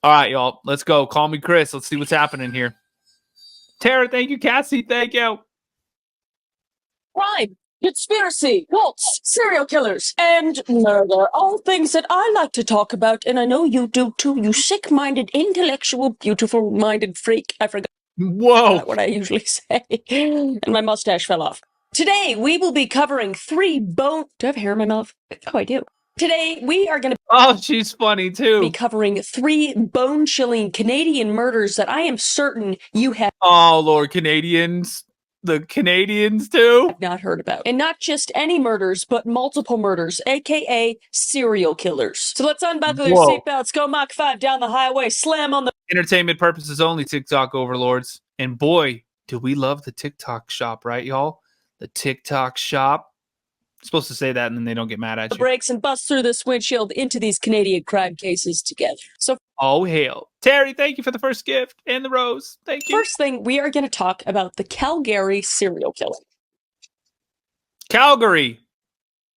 All right, y'all. Let's go. Call me Chris. Let's see what's happening here. Tara, thank you. Cassie, thank you. Crime, conspiracy, cults, serial killers, and murder. All things that I like to talk about, and I know you do too, you sick-minded, intellectual, beautiful-minded freak. I forgot what I usually say. And my mustache fell off. Today, we will be covering Do I have hair in my mouth? Oh, I do. Today, we are going to... Oh, she's funny, too. ...be covering 3 bone-chilling Canadian murders that I am certain you have... Oh, Lord, Canadians. The Canadians, too? ...have not heard about. And not just any murders, but multiple murders, a.k.a. serial killers. So let's unbuckle your seatbelts, go Mach 5 down the highway, slam on the... Entertainment purposes only, TikTok overlords. And boy, do we love the TikTok shop, right, y'all? The TikTok shop. Supposed to say that and then they don't get mad at you. Brakes and bust through this windshield into these Canadian crime cases together. So, oh hell, Terry, thank you for the first gift and the rose. Thank you. First thing, we are going to talk about the Calgary serial killer. Calgary.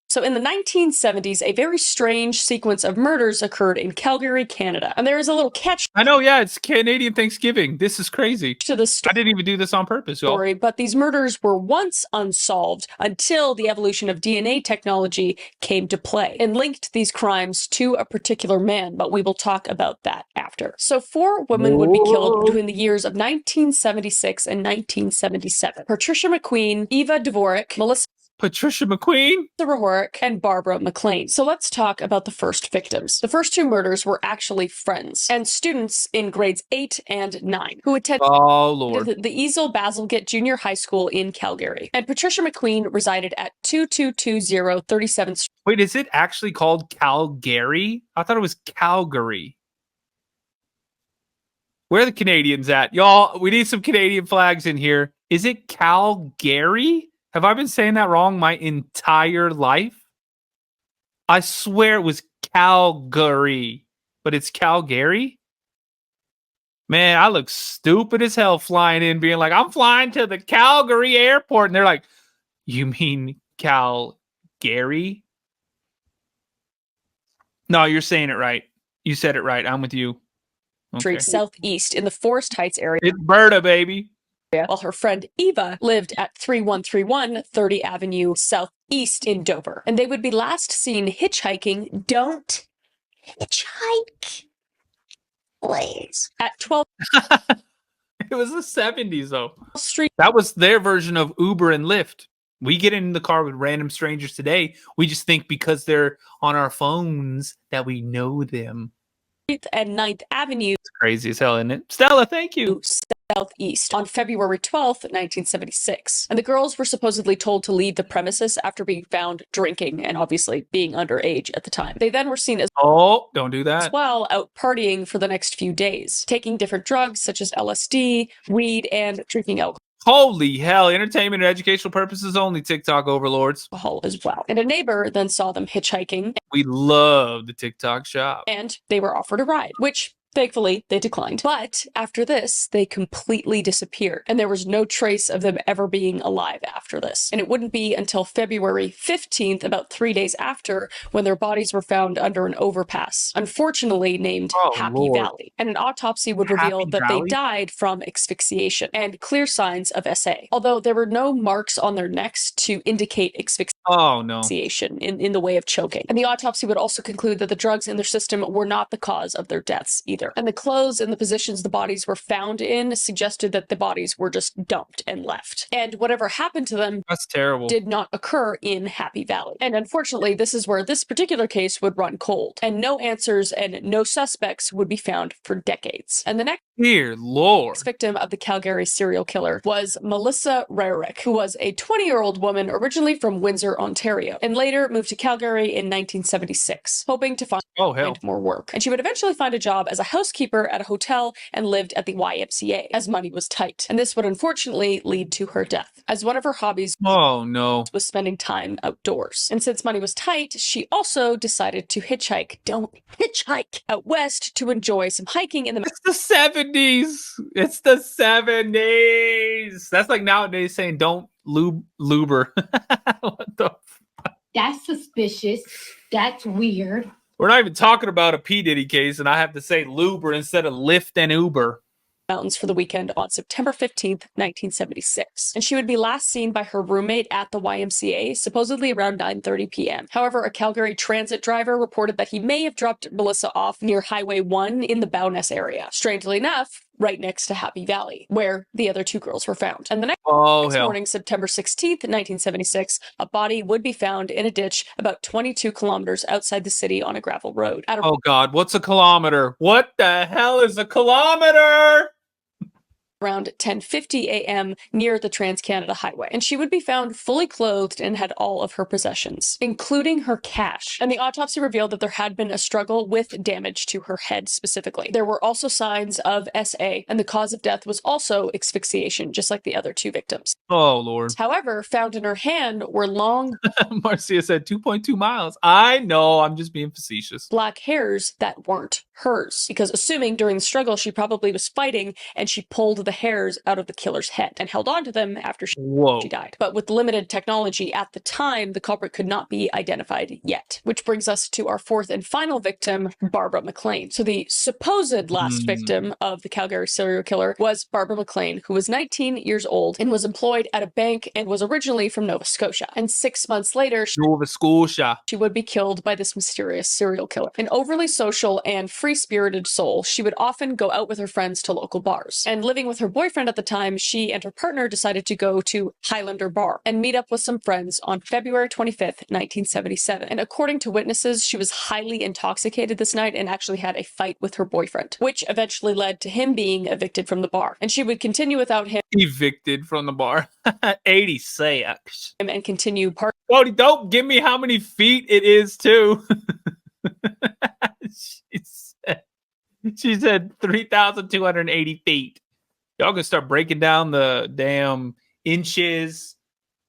So in the 1970s, a very strange sequence of murders occurred in Calgary, Canada. And there is a little catch. I know, yeah, it's Canadian Thanksgiving. This is crazy. To the story. I didn't even do this on purpose, y'all. But these murders were once unsolved until the evolution of DNA technology came to play and linked these crimes to a particular man. But we will talk about that after. So 4 women would be killed between the years of 1976 and 1977. Patricia McQueen, Eva Dvorak, Melissa Patricia McQueen, Rehoric, and Barbara McLean. So let's talk about the first victims. The first 2 murders were actually friends and students in grades 8 and 9 who attended the Easel Bazalgette Junior High School in Calgary. And Patricia McQueen resided at 2220 37th Street. Wait, is it actually called Calgary? I thought it was Calgary. Where are the Canadians at? Y'all, we need some Canadian flags in here. Is it Calgary? Have I been saying that wrong my entire life? I swear it was Calgary, but it's Calgary? Man, I look stupid as hell flying in, being like, I'm flying to the Calgary airport. And they're like, you mean Calgary? No, you're saying it right. You said it right. I'm with you. Street southeast in the Forest Heights area. It's Berta, baby. While her friend Eva lived at 3131 30 Avenue Southeast in Dover. And they would be last seen hitchhiking. Don't hitchhike, please. At 12. It was the 70s, though. Street. That was their version of Uber and Lyft. We get in the car with random strangers today. We just think because they're on our phones that we know them. And 9th Avenue. It's crazy as hell, isn't it? Stella, thank you. Southeast on February 12th, 1976. And the girls were supposedly told to leave the premises after being found drinking and obviously being underage at the time. They then were seen as don't do that. As well out partying for the next few days, taking different drugs such as LSD, weed, and drinking alcohol. Holy hell, entertainment and educational purposes only, TikTok overlords. As well. And a neighbor then saw them hitchhiking. We love the TikTok shop. And they were offered a ride, which thankfully they declined. But after this, they completely disappeared. And there was no trace of them ever being alive after this. And it wouldn't be until February 15th, about 3 days after, when their bodies were found under an overpass, unfortunately named Happy Valley. And an autopsy would reveal that they died from asphyxiation and clear signs of SA. Although there were no marks on their necks to indicate asphyxiation in the way of choking. And the autopsy would also conclude that the drugs in their system were not the cause of their deaths either. And the clothes and the positions the bodies were found in suggested that the bodies were just dumped and left. And whatever happened to them did not occur in Happy Valley. And unfortunately, this is where this particular case would run cold. And no answers and no suspects would be found for decades. And the next victim of the Calgary serial killer was Melissa Rehoric, who was a 20-year-old woman originally from Windsor, Ontario, and later moved to Calgary in 1976, hoping to find more work. And she would eventually find a job as a housekeeper at a hotel and lived at the YMCA, as money was tight. And this would unfortunately lead to her death, as one of her hobbies was spending time outdoors. And since money was tight, she also decided to hitchhike. Don't hitchhike out west to enjoy some hiking in the... It's the 70s. It's the 70s. That's like nowadays saying don't luber. What the fuck? That's suspicious. That's weird. We're not even talking about a P. Diddy case, and I have to say Luber instead of Lyft and Uber. Mountains for the weekend on September 15th, 1976. And she would be last seen by her roommate at the YMCA, supposedly around 9:30 p.m. However, a Calgary transit driver reported that he may have dropped Melissa off near Highway 1 in the Bowness area. Strangely enough, right next to Happy Valley, where the other two girls were found. And the next morning, September 16th, 1976, a body would be found in a ditch about 22 kilometers outside the city on a gravel road. Oh, God, what's a kilometer? What the hell is a kilometer? Around 10:50 a.m. near the Trans-Canada Highway. And she would be found fully clothed and had all of her possessions, including her cash. And the autopsy revealed that there had been a struggle with damage to her head specifically. There were also signs of SA, and the cause of death was also asphyxiation, just like the other two victims. Oh, Lord. However, found in her hand were long... Marcia said 2.2 miles. I know, I'm just being facetious. Black hairs that weren't hers. Because assuming during the struggle she probably was fighting and she pulled the hairs out of the killer's head and held on to them after she died. But with limited technology at the time, the culprit could not be identified yet. Which brings us to our fourth and final victim, Barbara McLean. So the supposed last victim of the Calgary serial killer was Barbara McLean, who was 19 years old and was employed at a bank and was originally from Nova Scotia. And 6 months later, she would be killed by this mysterious serial killer. An overly social and free-spirited soul, she would often go out with her friends to local bars. And living with her boyfriend at the time, she and her partner decided to go to Highlander Bar and meet up with some friends on February 25th, 1977. And according to witnesses, she was highly intoxicated this night and actually had a fight with her boyfriend, which eventually led to him being evicted from the bar. And she would continue without him. Evicted from the bar. 86. And continue Cody, don't give me how many feet it is, too. She said 3,280 feet. Y'all can start breaking down the damn inches,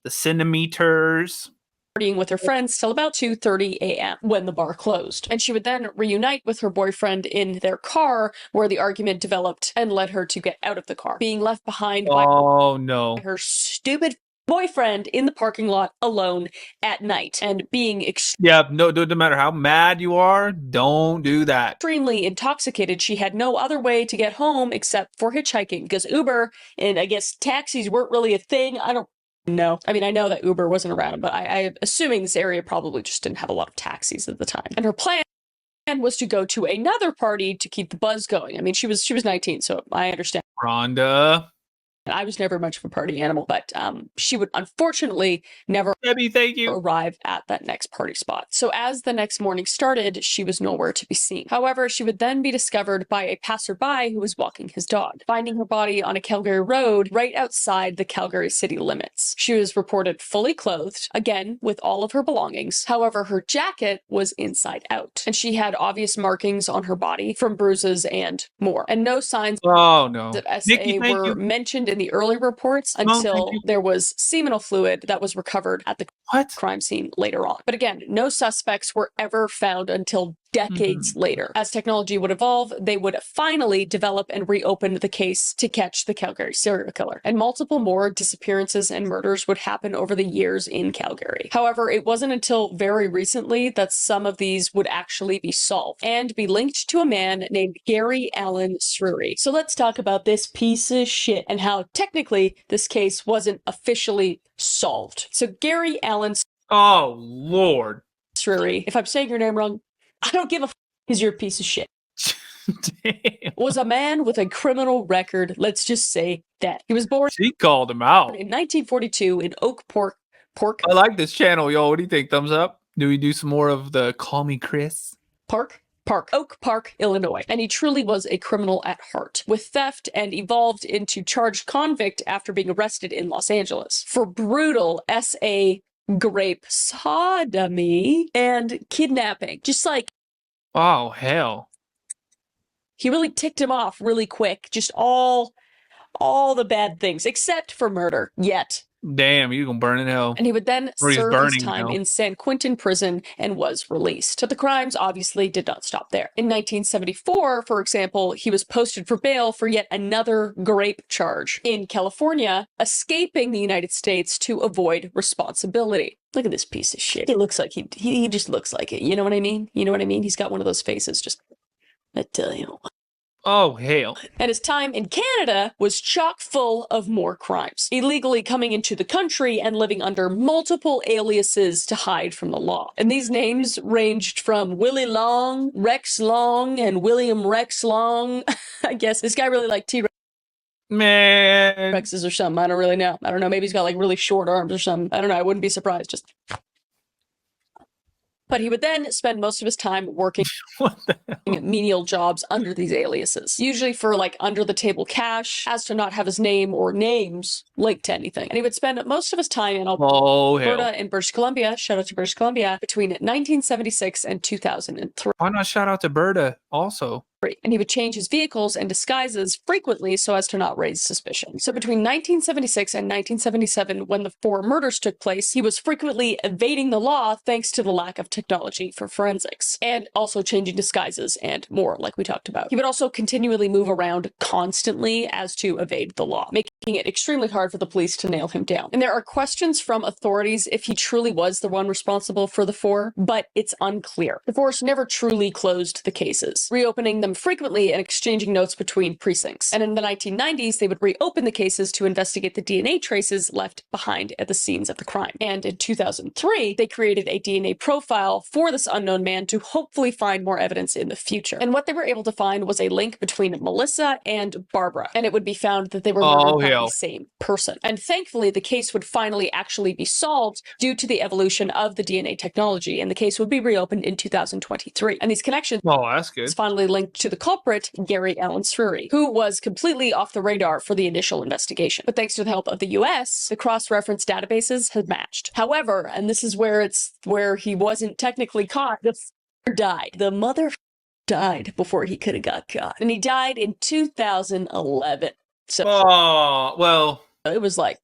the centimeters. Partying with her friends till about 2:30 a.m. when the bar closed. And she would then reunite with her boyfriend in their car, where the argument developed and led her to get out of the car, being left behind by her stupid boyfriend in the parking lot alone at night and being no matter how mad you are, don't do that. Extremely intoxicated. She had no other way to get home except for hitchhiking, because Uber and I guess taxis weren't really a thing. I don't know. I mean, I know that Uber wasn't around, but I'm assuming this area probably just didn't have a lot of taxis at the time. And her plan was to go to another party to keep the buzz going. I mean, she was 19, so I understand. Rhonda. I was never much of a party animal, but she would unfortunately never arrive at that next party spot. So as the next morning started, she was nowhere to be seen. However, she would then be discovered by a passerby who was walking his dog, finding her body on a Calgary road right outside the Calgary city limits. She was reported fully clothed, again, with all of her belongings. However, her jacket was inside out, and she had obvious markings on her body from bruises and more. And no signs of SA were mentioned in the early reports until there was seminal fluid that was recovered at the crime scene later on. But again, no suspects were ever found until decades later. As technology would evolve, they would finally develop and reopen the case to catch the Calgary serial killer. And multiple more disappearances and murders would happen over the years in Calgary. However, it wasn't until very recently that some of these would actually be solved and be linked to a man named Gary Allen Srury. So let's talk about this piece of shit and how technically this case wasn't officially solved. So Gary Allen Srury, if I'm saying your name wrong, I don't give a f***, because you're a piece of shit. Was a man with a criminal record, let's just say that. He was born She called him out. in 1942 in Oak Park. I like this channel, y'all. What do you think? Thumbs up? Do we do some more of the Call Me Chris? Oak Park, Illinois. And he truly was a criminal at heart, with theft and evolved into charged convict after being arrested in Los Angeles for brutal SA grape, sodomy, and kidnapping. Just like, oh, hell. He really ticked him off really quick. Just all the bad things, except for murder, yet. Damn, you gonna burn in hell. And he would then serve his time in San Quentin prison and was released. But the crimes obviously did not stop there. In 1974, for example, he was posted for bail for yet another grape charge in California, escaping the United States to avoid responsibility. Look at this piece of shit. He looks like he just looks like it. You know what I mean? You know what I mean? He's got one of those faces. Just, I tell you. Oh, hell. And his time in Canada was chock full of more crimes, illegally coming into the country and living under multiple aliases to hide from the law. And these names ranged from Willie Long, Rex Long, and William Rex Long. I guess this guy really liked T-Rex. Man. Rexes or something. I don't really know. I don't know. Maybe he's got like really short arms or something. I don't know. I wouldn't be surprised. But he would then spend most of his time working menial jobs under these aliases, usually for like under the table cash, as to not have his name or names linked to anything. And he would spend most of his time in Alberta and British Columbia, shout out to British Columbia, between 1976 and 2003. Why not shout out to Berta also? And he would change his vehicles and disguises frequently so as to not raise suspicion. So between 1976 and 1977, when the 4 murders took place, he was frequently evading the law thanks to the lack of technology for forensics, and also changing disguises and more, like we talked about. He would also continually move around constantly as to evade the law, making it extremely hard for the police to nail him down. And there are questions from authorities if he truly was the one responsible for the 4, but it's unclear. The force never truly closed the cases, reopening them frequently and exchanging notes between precincts. And in the 1990s, they would reopen the cases to investigate the DNA traces left behind at the scenes of the crime. And in 2003, they created a DNA profile for this unknown man to hopefully find more evidence in the future. And what they were able to find was a link between Melissa and Barbara. And it would be found that they were murdered by the same person. And thankfully, the case would finally actually be solved due to the evolution of the DNA technology. And the case would be reopened in 2023. And these connections that's good. Finally linked to the culprit, Gary Allen Sweary, who was completely off the radar for the initial investigation. But thanks to the help of the US, the cross-reference databases had matched. However, and this is where he wasn't technically caught, the mother died before he could have got caught. And he died in 2011. So it was like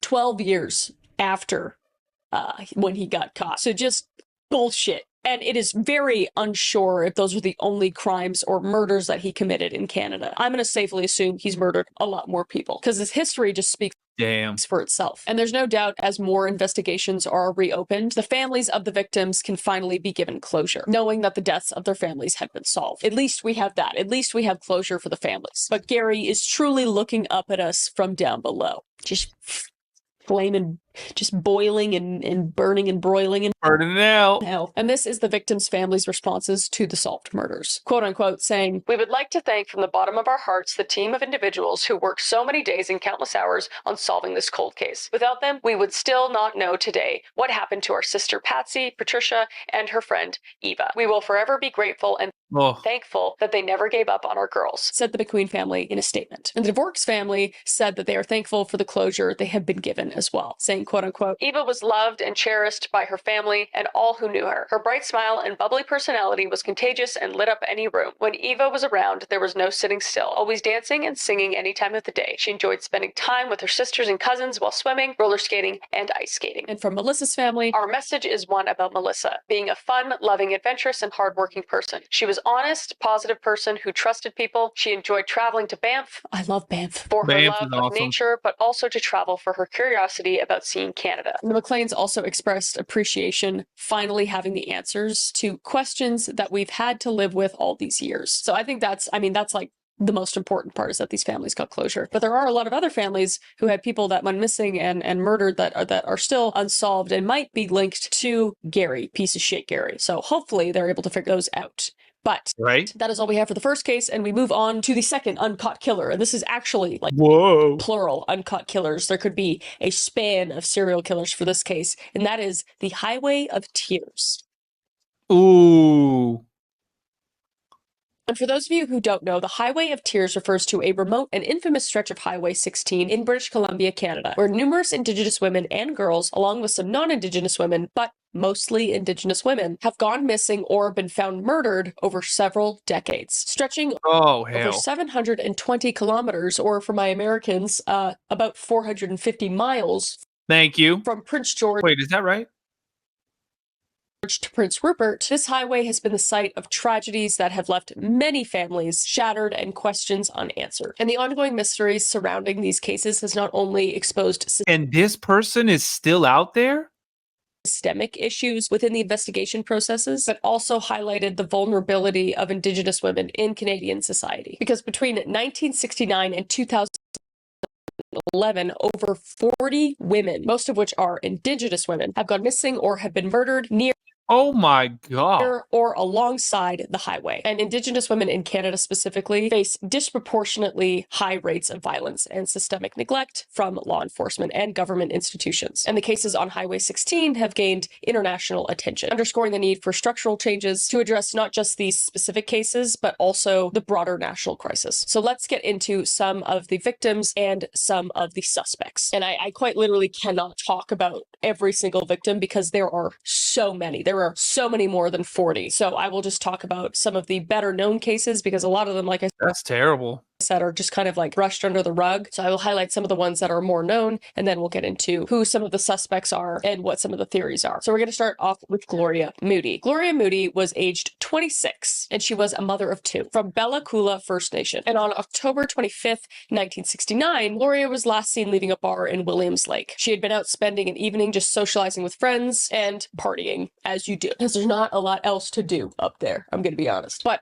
12 years after when he got caught. So just bullshit. And it is very unsure if those are the only crimes or murders that he committed in Canada. I'm going to safely assume he's murdered a lot more people because his history just speaks for itself. And there's no doubt as more investigations are reopened, the families of the victims can finally be given closure, knowing that the deaths of their families have been solved. At least we have that. At least we have closure for the families. But Gary is truly looking up at us from down below. Just flaming, just boiling and burning and broiling and burning out. Hell. And this is the victims' families' responses to the solved murders. Quote unquote saying, "We would like to thank from the bottom of our hearts the team of individuals who worked so many days and countless hours on solving this cold case. Without them, we would still not know today what happened to our sister Patsy, Patricia, and her friend Eva. We will forever be grateful and thankful that they never gave up on our girls," said the McQueen family in a statement. And the DeVorks family said that they are thankful for the closure they have been given as well, saying, quote unquote, "Eva was loved and cherished by her family and all who knew her. Her bright smile and bubbly personality was contagious and lit up any room. When Eva was around, there was no sitting still, always dancing and singing any time of the day. She enjoyed spending time with her sisters and cousins while swimming, roller skating, and ice skating." And from Melissa's family, "Our message is one about Melissa, being a fun, loving, adventurous, and hardworking person. She was honest, positive person who trusted people. She enjoyed traveling to Banff." I love Banff. "For her love of nature, but also to travel for her curiosity about seeing Canada." And the McLeans also expressed appreciation finally having the answers to questions that we've had to live with all these years. So I think that's like the most important part, is that these families got closure. But there are a lot of other families who had people that went missing and murdered that are still unsolved and might be linked to Gary, piece of shit Gary. So hopefully they're able to figure those out. But that is all we have for the first case, and we move on to the second uncaught killer. And this is actually like plural uncaught killers. There could be a span of serial killers for this case, and that is the Highway of Tears. Ooh. And for those of you who don't know, the Highway of Tears refers to a remote and infamous stretch of Highway 16 in British Columbia, Canada, where numerous Indigenous women and girls, along with some non-Indigenous women, but mostly Indigenous women, have gone missing or been found murdered over several decades, stretching over 720 kilometers, or for my Americans, about 450 miles. Thank you. From Prince George. Wait, is that right? to Prince Rupert, this highway has been the site of tragedies that have left many families shattered and questions unanswered. And the ongoing mysteries surrounding these cases has not only exposed And this person is still out there? systemic issues within the investigation processes, but also highlighted the vulnerability of Indigenous women in Canadian society. Because between 1969 and 2011, over 40 women, most of which are Indigenous women, have gone missing or have been murdered near Oh my God. or alongside the highway. And Indigenous women in Canada specifically face disproportionately high rates of violence and systemic neglect from law enforcement and government institutions. And the cases on Highway 16 have gained international attention, underscoring the need for structural changes to address not just these specific cases, but also the broader national crisis. So let's get into some of the victims and some of the suspects. And I quite literally cannot talk about every single victim because there are so many. There are so many more than 40. So I will just talk about some of the better known cases because a lot of them, like I That's terrible. said, are just kind of like brushed under the rug. So I will highlight some of the ones that are more known, and then we'll get into who some of the suspects are and what some of the theories are. So we're going to start off with Gloria Moody. Gloria Moody was aged 26, and she was a mother of two from Bella Coola First Nation. And on October 25th, 1969, Gloria was last seen leaving a bar in Williams Lake. She had been out spending an evening just socializing with friends and partying, as you do, because there's not a lot else to do up there, I'm going to be honest. But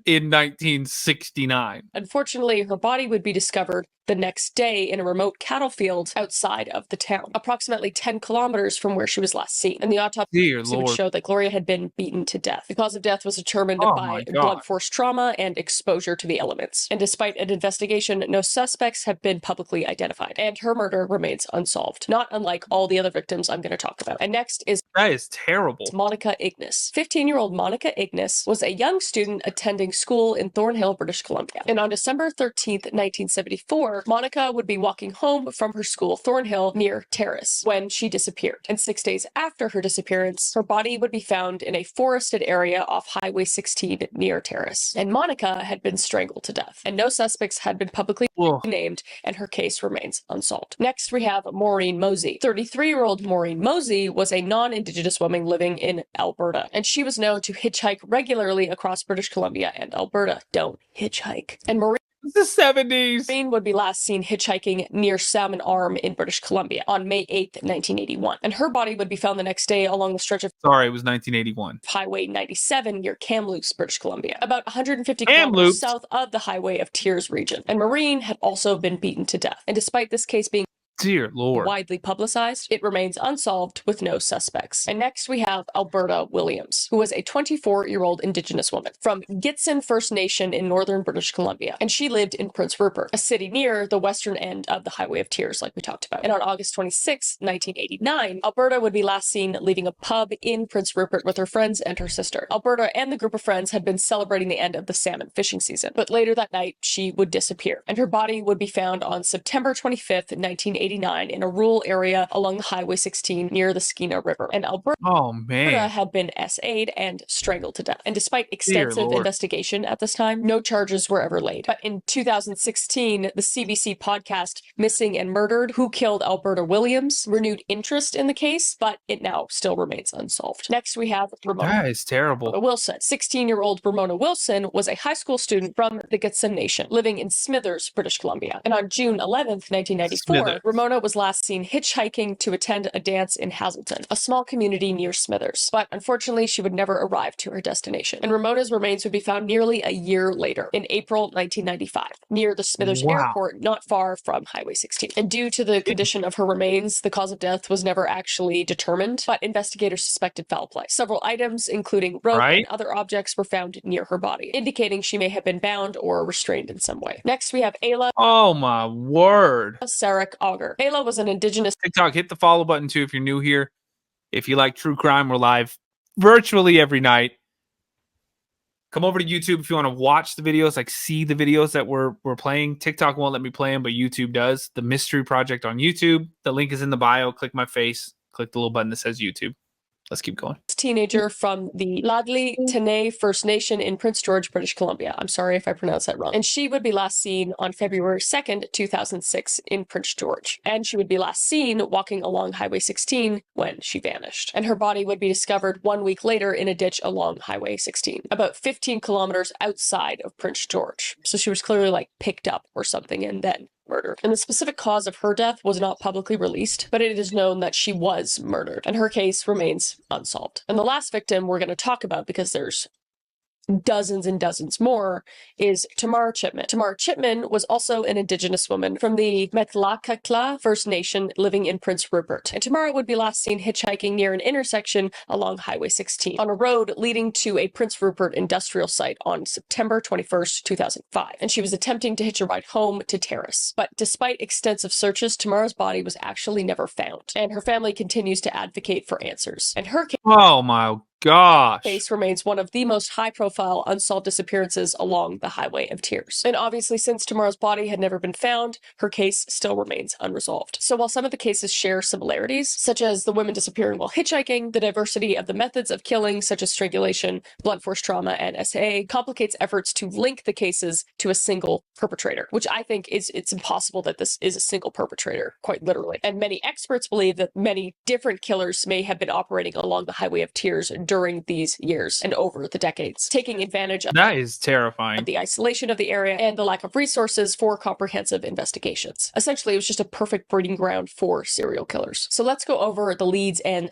in 1969. unfortunately, her body would be discovered the next day in a remote cattle field outside of the town, approximately 10 kilometers from where she was last seen. And the autopsy would show that Gloria had been beaten to death. The cause of death was determined by blunt force trauma and exposure to the elements. And despite an investigation, no suspects have been publicly identified. And her murder remains unsolved, not unlike all the other victims I'm going to talk about. And next is that is terrible. Monica Ignis. 15-year-old Monica Ignis was a young student attending school in Thornhill, British Columbia. And on December 13th, 1974, Monica would be walking home from her school, Thornhill, near Terrace, when she disappeared. And 6 days after her disappearance, her body would be found in a forested area off Highway 16 near Terrace. And Monica had been strangled to death. And no suspects had been publicly named, and her case remains unsolved. Next, we have Maureen Mosey. 33-year-old Maureen Mosey was a non-Indigenous woman living in Alberta, and she was known to hitchhike regularly across British Columbia and Alberta. Don't hitchhike. And Maureen the 70s. Maureen would be last seen hitchhiking near Salmon Arm in British Columbia on May 8th, 1981. And her body would be found the next day along the stretch of Sorry, it was 1981. Highway 97 near Kamloops, British Columbia, about 150 kilometers south of the Highway of Tears region. And Maureen had also been beaten to death. And despite this case being Dear Lord. widely publicized, it remains unsolved with no suspects. And next we have Alberta Williams, who was a 24-year-old Indigenous woman from Gitxsan First Nation in northern British Columbia. And she lived in Prince Rupert, a city near the western end of the Highway of Tears, like we talked about. And on August 26, 1989, Alberta would be last seen leaving a pub in Prince Rupert with her friends and her sister. Alberta and the group of friends had been celebrating the end of the salmon fishing season, but later that night she would disappear. And her body would be found on September 25th, 1989, in a rural area along the Highway 16 near the Skeena River. And Alberta had been SA'd and strangled to death. And despite extensive investigation at this time, no charges were ever laid. But in 2016, the CBC podcast Missing and Murdered: Who Killed Alberta Williams renewed interest in the case, but it now still remains unsolved. Next, we have Ramona. That is terrible. Wilson. 16-year-old Ramona Wilson was a high school student from the Gitxsan Nation, living in Smithers, British Columbia. And on June 11th, 1994, Ramona was last seen hitchhiking to attend a dance in Hazelton, a small community near Smithers. But unfortunately, she would never arrive to her destination. And Ramona's remains would be found nearly a year later, in April 1995, near the Smithers Airport, not far from Highway 16. And due to the condition of her remains, the cause of death was never actually determined, but investigators suspected foul play. Several items, including rope and other objects, were found near her body, indicating she may have been bound or restrained in some way. Next, we have Ayla. Oh my word. Sarek Auger. Ayla was an Indigenous TikTok. Hit the follow button too if you're new here. If you like true crime, we're live virtually every night. Come over to YouTube if you want to watch the videos, like see the videos that we're playing. TikTok won't let me play them, but YouTube does. The Mystery Project on YouTube. The link is in the bio. Click my face. Click the little button that says YouTube. Let's keep going. teenager from the Ladli Tene First Nation in Prince George, British Columbia. I'm sorry if I pronounced that wrong. And she would be last seen on February 2nd, 2006 in Prince George. And she would be last seen walking along Highway 16 when she vanished. And her body would be discovered 1 week later in a ditch along Highway 16, about 15 kilometers outside of Prince George. So she was clearly like picked up or something and then murdered. And the specific cause of her death was not publicly released, but it is known that she was murdered, and her case remains unsolved. And the last victim we're going to talk about, because there's dozens and dozens more, is Tamara Chipman. Tamara Chipman was also an Indigenous woman from the Metlakatla First Nation living in Prince Rupert. And Tamara would be last seen hitchhiking near an intersection along Highway 16 on a road leading to a Prince Rupert industrial site on September 21st, 2005. And she was attempting to hitch a ride home to Terrace. But despite extensive searches, Tamara's body was actually never found. And her family continues to advocate for answers. And her case, oh my gosh, case remains one of the most high-profile unsolved disappearances along the Highway of Tears. And obviously, since Tamara's body had never been found, her case still remains unresolved. So while some of the cases share similarities, such as the women disappearing while hitchhiking, the diversity of the methods of killing, such as strangulation, blunt force trauma, and SA, complicates efforts to link the cases to a single perpetrator, which I think it's impossible that this is a single perpetrator, quite literally. And many experts believe that many different killers may have been operating along the Highway of Tears during these years and over the decades, taking advantage of that is terrifying. The isolation of the area and the lack of resources for comprehensive investigations. Essentially, it was just a perfect breeding ground for serial killers. So let's go over the leads and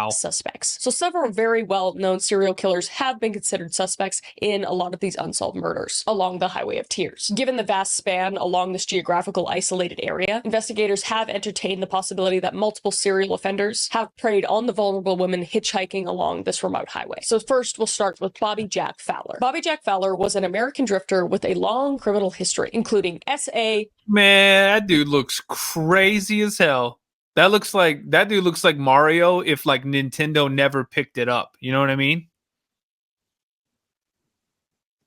suspects. So several very well-known serial killers have been considered suspects in a lot of these unsolved murders along the Highway of Tears. Given the vast span along this geographical isolated area, investigators have entertained the possibility that multiple serial offenders have preyed on the vulnerable women hitchhiking along this remote highway. So first, we'll start with Bobby Jack Fowler. Bobby Jack Fowler was an American drifter with a long criminal history, including SA. Man, that dude looks crazy as hell. That dude looks like Mario if like Nintendo never picked it up. You know what I mean?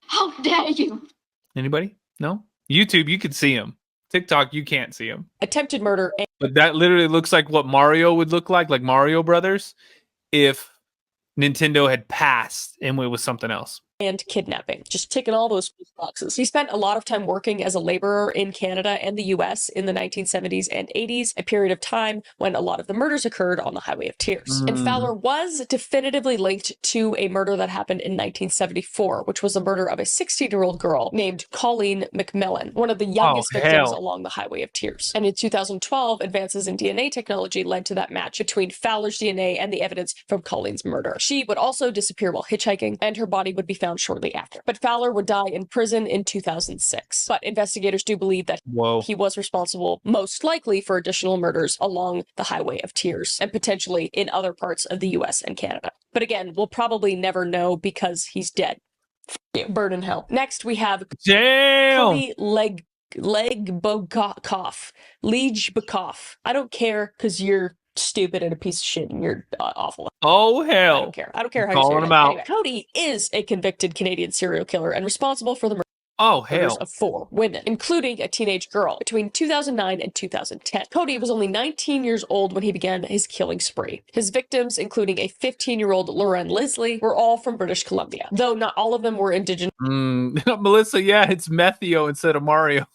How dare you? Anybody? No? YouTube, you could see him. TikTok, you can't see him. Attempted murder. But that literally looks like what Mario would look like Mario Brothers, if Nintendo had passed and it was something else. And kidnapping, just ticking all those boxes. He spent a lot of time working as a laborer in Canada and the US in the 1970s and 80s, a period of time when a lot of the murders occurred on the Highway of Tears. And Fowler was definitively linked to a murder that happened in 1974, which was the murder of a 16-year-old girl named Colleen McMillan, one of the youngest victims along the Highway of Tears. And in 2012, advances in DNA technology led to that match between Fowler's DNA and the evidence from Colleen's murder. She would also disappear while hitchhiking, and her body would be found shortly after. But Fowler would die in prison in 2006. But investigators do believe that he was responsible, most likely, for additional murders along the Highway of Tears and potentially in other parts of the US and Canada. But again, we'll probably never know because he's dead. Burn in hell. Next, we have Cody Legbokov. I don't care because you're stupid and a piece of shit and you're awful. Oh, hell. I don't care. I don't care how Calling you say him it. out. Anyway, Cody is a convicted Canadian serial killer and responsible for the murders of 4 women, including a teenage girl, between 2009 and 2010. Cody was only 19 years old when he began his killing spree. His victims, including a 15-year-old Lauren Leslie, were all from British Columbia, though not all of them were Indigenous. Melissa, yeah, it's Methio instead of Mario.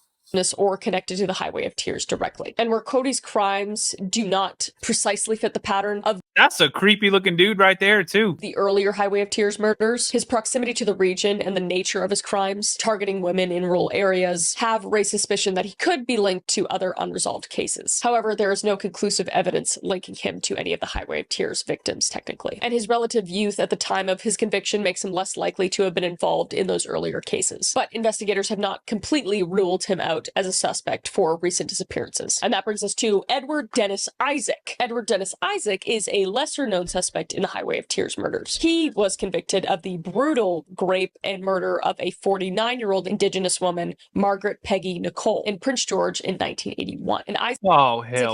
Or connected to the Highway of Tears directly. And where Cody's crimes do not precisely fit the pattern of that's a creepy looking dude right there too. The earlier Highway of Tears murders, his proximity to the region and the nature of his crimes, targeting women in rural areas, have raised suspicion that he could be linked to other unresolved cases. However, there is no conclusive evidence linking him to any of the Highway of Tears victims, technically. And his relative youth at the time of his conviction makes him less likely to have been involved in those earlier cases. But investigators have not completely ruled him out as a suspect for recent disappearances. And that brings us to Edward Dennis Isaac. Edward Dennis Isaac is a lesser-known suspect in the Highway of Tears murders. He was convicted of the brutal rape and murder of a 49-year-old Indigenous woman, Margaret Peggy Nicole, in Prince George in 1981. And Isaac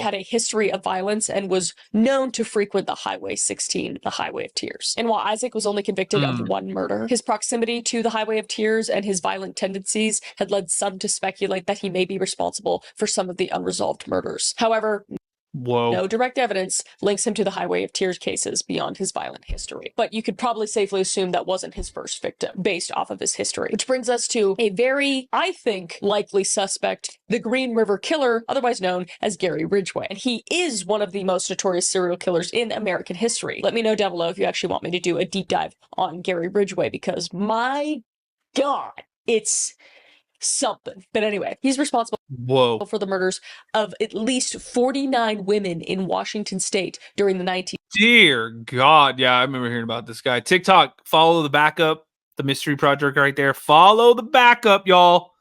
had a history of violence and was known to frequent the Highway 16, the Highway of Tears. And while Isaac was only convicted of 1 murder, his proximity to the Highway of Tears and his violent tendencies had led some to speculate that he may be responsible for some of the unresolved murders. However, Whoa. No direct evidence links him to the Highway of Tears cases beyond his violent history. But you could probably safely assume that wasn't his first victim based off of his history. Which brings us to a very, I think, likely suspect, the Green River Killer, otherwise known as Gary Ridgway. And he is one of the most notorious serial killers in American history. Let me know down below if you actually want me to do a deep dive on Gary Ridgway, because my God, it's something. But anyway, he's responsible Whoa. for the murders of at least 49 women in Washington state during the 19... Dear God. Yeah, I remember hearing about this guy. TikTok, follow the backup, the mystery project right there. Follow the backup, y'all.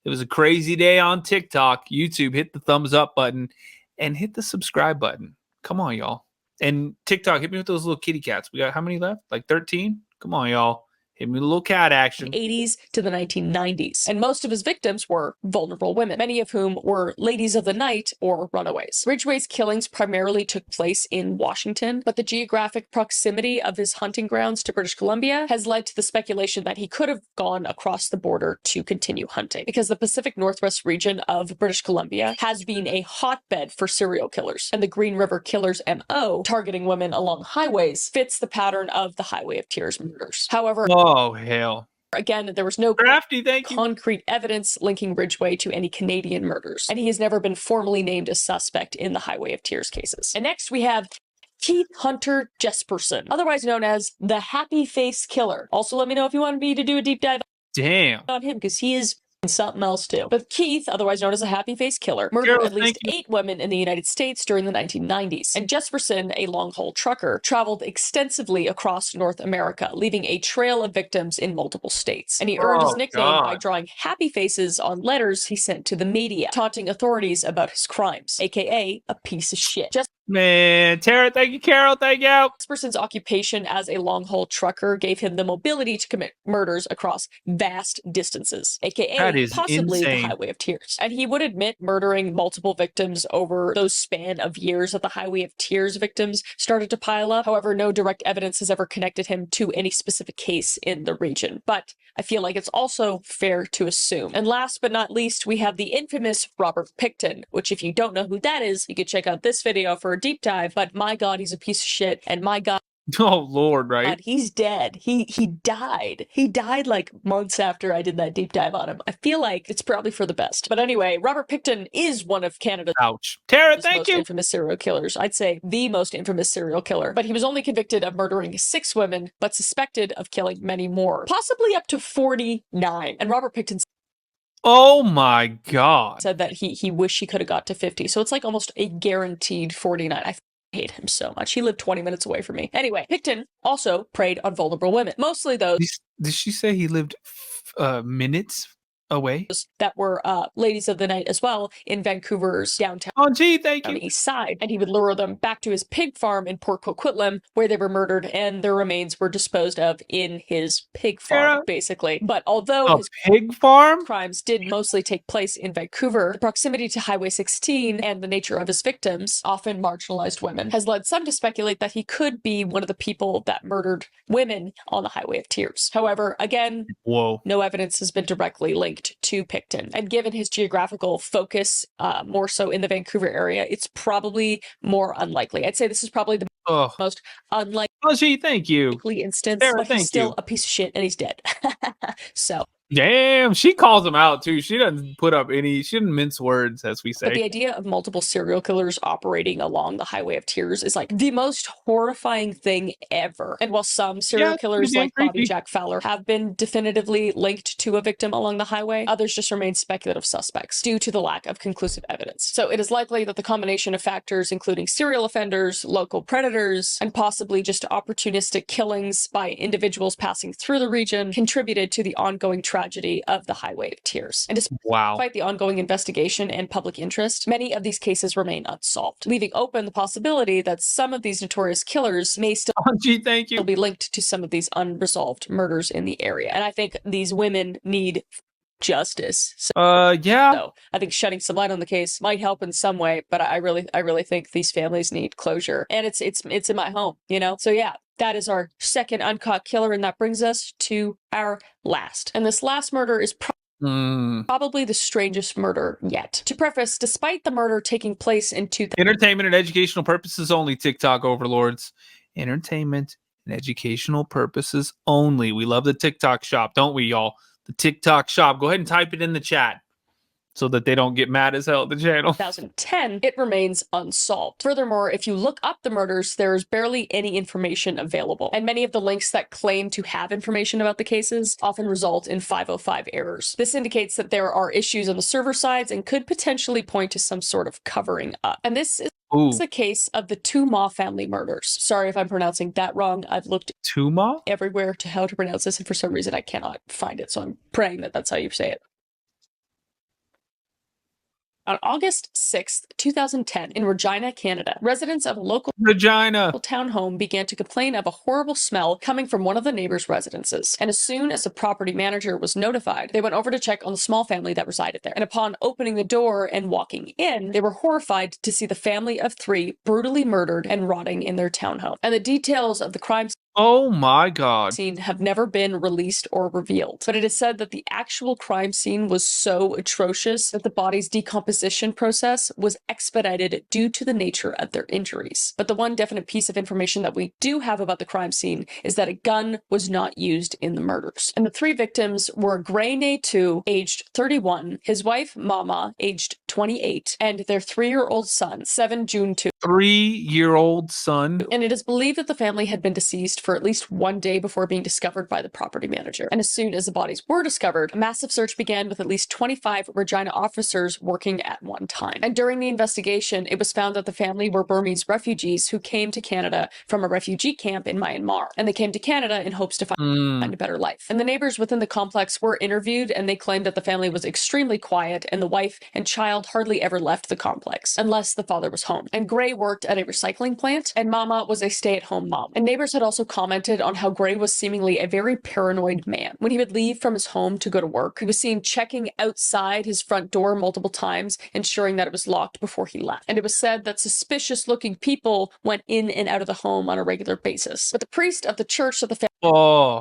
It was a crazy day on TikTok. YouTube, hit the thumbs up button and hit the subscribe button. Come on, y'all. And TikTok, hit me with those little kitty cats. We got how many left? Like 13? Come on, y'all. Hit me with a little cat action. 80s to the 1990s. And most of his victims were vulnerable women, many of whom were ladies of the night or runaways. Ridgway's killings primarily took place in Washington, but the geographic proximity of his hunting grounds to British Columbia has led to the speculation that he could have gone across the border to continue hunting, because the Pacific Northwest region of British Columbia has been a hotbed for serial killers, and the Green River Killer's MO, targeting women along highways, fits the pattern of the Highway of Tears murders. However, Oh, hell. again, there was no Crafty, thank you. concrete evidence linking Ridgway to any Canadian murders, and he has never been formally named a suspect in the Highway of Tears cases. And next we have Keith Hunter Jesperson, otherwise known as the Happy Face Killer. Also, let me know if you want me to do a deep dive Damn. on him, because he is something else too. But Keith, otherwise known as a Happy Face Killer, murdered Carol, at least thank you. 8 women in the United States during the 1990s. And Jesperson, a long-haul trucker, traveled extensively across North America, leaving a trail of victims in multiple states. And he earned his Oh, nickname by God. drawing happy faces on letters he sent to the media, taunting authorities about his crimes, aka a piece of shit. Man, Tara, thank you. Carol, thank you. Jesperson's occupation as a long-haul trucker gave him the mobility to commit murders across vast distances, aka That is possibly insane. the Highway of Tears. And he would admit murdering multiple victims over those span of years that the Highway of Tears victims started to pile up. However, no direct evidence has ever connected him to any specific case in the region. But I feel like it's also fair to assume. And last but not least, we have the infamous Robert Pickton, which if you don't know who that is, you could check out this video for a deep dive. But my God, he's a piece of shit. And my God, Oh, Lord, right? he's dead. He died. He died like months after I did that deep dive on him. I feel like it's probably for the best. But anyway, Robert Pickton is one of Canada's Ouch. Tara, thank most you. infamous serial killers. I'd say the most infamous serial killer. But he was only convicted of murdering 6 women, but suspected of killing many more, possibly up to 49. And Robert Pickton Oh, my God. said that he wished he could have got to 50. So it's like almost a guaranteed 49. I hate him so much. He lived 20 minutes away from me. Anyway, Pickton also preyed on vulnerable women, mostly those Did she say he lived minutes away? that were ladies of the night as well in Vancouver's downtown Oh, gee, thank on you. the east side, and he would lure them back to his pig farm in Port Coquitlam, where they were murdered, and their remains were disposed of in his pig farm, Sarah? basically. But although A his pig farm? crimes did mostly take place in Vancouver, the proximity to Highway 16 and the nature of his victims, often marginalized women, has led some to speculate that he could be one of the people that murdered women on the Highway of Tears. However, again, Whoa. no evidence has been directly linked to Pickton. And given his geographical focus, more so in the Vancouver area, it's probably more unlikely. I'd say this is probably the Oh, most unlikely oh, gee, thank you. instance, Sarah, but thank he's still you. a piece of shit and he's dead. So, Damn, she calls him out too. She doesn't put up any, she didn't mince words, as we but the say. idea of multiple serial killers operating along the Highway of Tears is like the most horrifying thing ever. And while some serial it's killers pretty damn like Bobby creepy. Jack Fowler have been definitively linked to a victim along the highway, others just remain speculative suspects due to the lack of conclusive evidence. So it is likely that the combination of factors, including serial offenders, local predators, and possibly just opportunistic killings by individuals passing through the region, contributed to the ongoing tragedy of the Highway of Tears. And Wow. despite the ongoing investigation and public interest, many of these cases remain unsolved, leaving open the possibility that some of these notorious killers may still Oh, gee, thank you. be linked to some of these unresolved murders in the area. And I think these women need justice. Yeah. So I think shedding some light on the case might help in some way, but I really think these families need closure. And it's in my home, you know? So yeah, that is our second uncaught killer, and that brings us to our last. And this last murder is Probably the strangest murder yet. To preface, despite the murder taking place in Entertainment and educational purposes only, TikTok overlords. Entertainment and educational purposes only. We love the TikTok shop, don't we, y'all? The TikTok shop. Go ahead and type it in the chat so that they don't get mad as hell at the channel. 2010, it remains unsolved. Furthermore, if you look up the murders, there is barely any information available, and many of the links that claim to have information about the cases often result in 505 errors. This indicates that there are issues on the server sides and could potentially point to some sort of covering up. And this is the case of the Tuma family murders. Sorry if I'm pronouncing that wrong. I've looked Tuma everywhere to how to pronounce this, and for some reason I cannot find it, so I'm praying that that's how you say it. On August 6th, 2010, in Regina, Canada, residents of a local townhome began to complain of a horrible smell coming from one of the neighbors' residences. And as soon as the property manager was notified, they went over to check on the small family that resided there. And upon opening the door and walking in, they were horrified to see the family of 3 brutally murdered and rotting in their townhome. And the details of the crime scene have never been released or revealed. But it is said that the actual crime scene was so atrocious that the body's decomposition process was expedited due to the nature of their injuries. But the one definite piece of information that we do have about the crime scene is that a gun was not used in the murders. And the 3 victims were Gray Natu, aged 31, his wife Mama, aged 28, and their 3-year-old son, 7 June 2. 3-year-old son. And it is believed that the family had been deceased for at least 1 day before being discovered by the property manager. And as soon as the bodies were discovered, a massive search began with at least 25 Regina officers working at one time. And during the investigation, it was found that the family were Burmese refugees who came to Canada from a refugee camp in Myanmar. And they came to Canada in hopes to find a better life. And the neighbors within the complex were interviewed, and they claimed that the family was extremely quiet and the wife and child hardly ever left the complex, unless the father was home. And Gray worked at a recycling plant, and Mama was a stay-at-home mom. And neighbors had also commented on how Gray was seemingly a very paranoid man. When he would leave from his home to go to work, he was seen checking outside his front door multiple times, ensuring that it was locked before he left. And it was said that suspicious-looking people went in and out of the home on a regular basis. But the priest of the church that the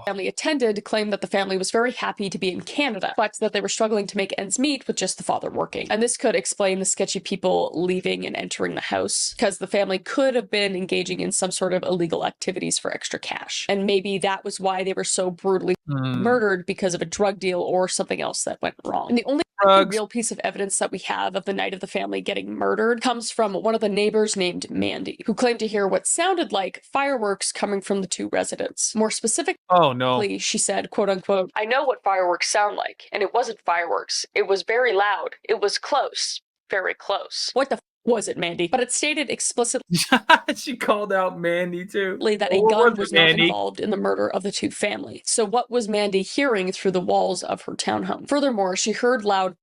family attended claimed that the family was very happy to be in Canada, but that they were struggling to make ends meet with just the father working. And this could explain the sketchy people leaving and entering the house, because the family could have been engaging in some sort of illegal activities for extra cash. And maybe that was why they were so brutally murdered, because of a drug deal or something else that went wrong. And the only real piece of evidence that we have of the night of the family getting murdered comes from one of the neighbors named Mandy, who claimed to hear what sounded like fireworks coming from the 2 residents. More specifically, she said, quote unquote, "I know what fireworks sound like, and it wasn't fireworks. It was very loud. It was close. Very close." What the was it, Mandy? But it stated explicitly she called out Mandy too, that a gun was not involved in the murder of the 2 families. So what was Mandy hearing through the walls of her townhome? Furthermore, she heard loud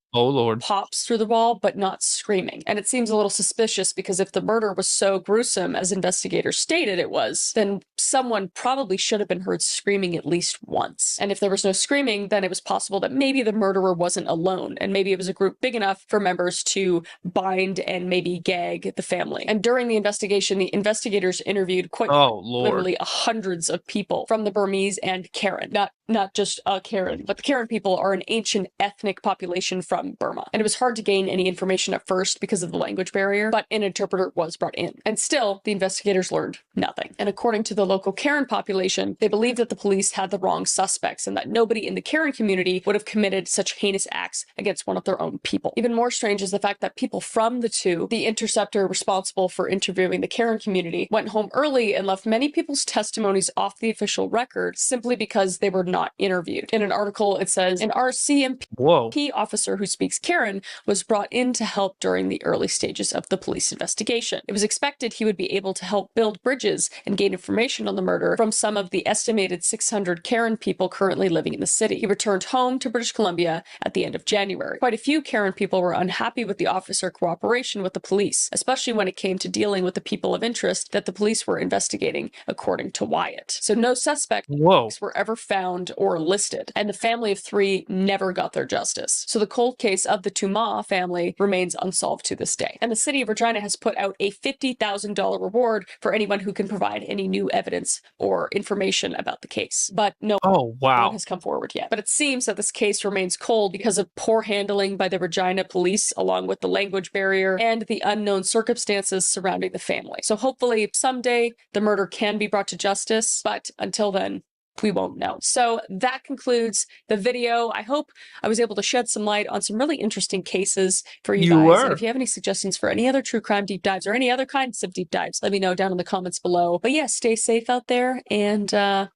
pops through the wall, but not screaming. And it seems a little suspicious, because if the murder was so gruesome as investigators stated it was, then someone probably should have been heard screaming at least once. And if there was no screaming, then it was possible that maybe the murderer wasn't alone, and maybe it was a group big enough for members to bind and maybe gag the family. And during the investigation, the investigators interviewed literally hundreds of people from the Burmese and Karen. Not just Karen, but the Karen people are an ancient ethnic population from Burma. And it was hard to gain any information at first because of the language barrier, but an interpreter was brought in. And still, the investigators learned nothing. And according to the local Karen population, they believed that the police had the wrong suspects, and that nobody in the Karen community would have committed such heinous acts against one of their own people. Even more strange is the fact that people from the interceptor responsible for interviewing the Karen community, went home early and left many people's testimonies off the official record simply because they were not interviewed. In an article, it says, an RCMP officer who speaks Karen was brought in to help during the early stages of the police investigation. It was expected he would be able to help build bridges and gain information on the murder from some of the estimated 600 Karen people currently living in the city. He returned home to British Columbia at the end of January. Quite a few Karen people were unhappy with the officer cooperation with the police, especially when it came to dealing with the people of interest that the police were investigating, according to Wyatt. So no suspects were ever found or listed, and the family of 3 never got their justice. So the cold case of the Tuma family remains unsolved to this day. And the city of Regina has put out a $50,000 reward for anyone who can provide any new evidence or information about the case. But no Oh, wow. one has come forward yet. But it seems that this case remains cold because of poor handling by the Regina police, along with the language barrier and the unknown circumstances surrounding the family. So hopefully someday the murder can be brought to justice, but until then, we won't know. So that concludes the video. I hope I was able to shed some light on some really interesting cases for you guys. were. And if you have any suggestions for any other true crime deep dives or any other kinds of deep dives, let me know down in the comments below. But yeah, stay safe out there, and I'm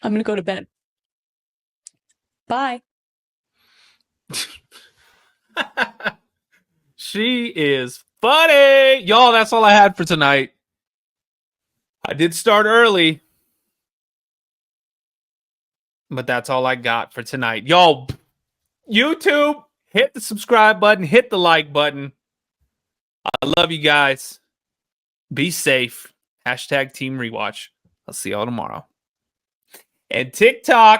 going to go to bed. Bye. She is funny. Y'all, that's all I had for tonight. I did start early, but that's all I got for tonight. Y'all, YouTube, hit the subscribe button, hit the like button. I love you guys. Be safe. #Team Rewatch. I'll see y'all tomorrow. And TikTok.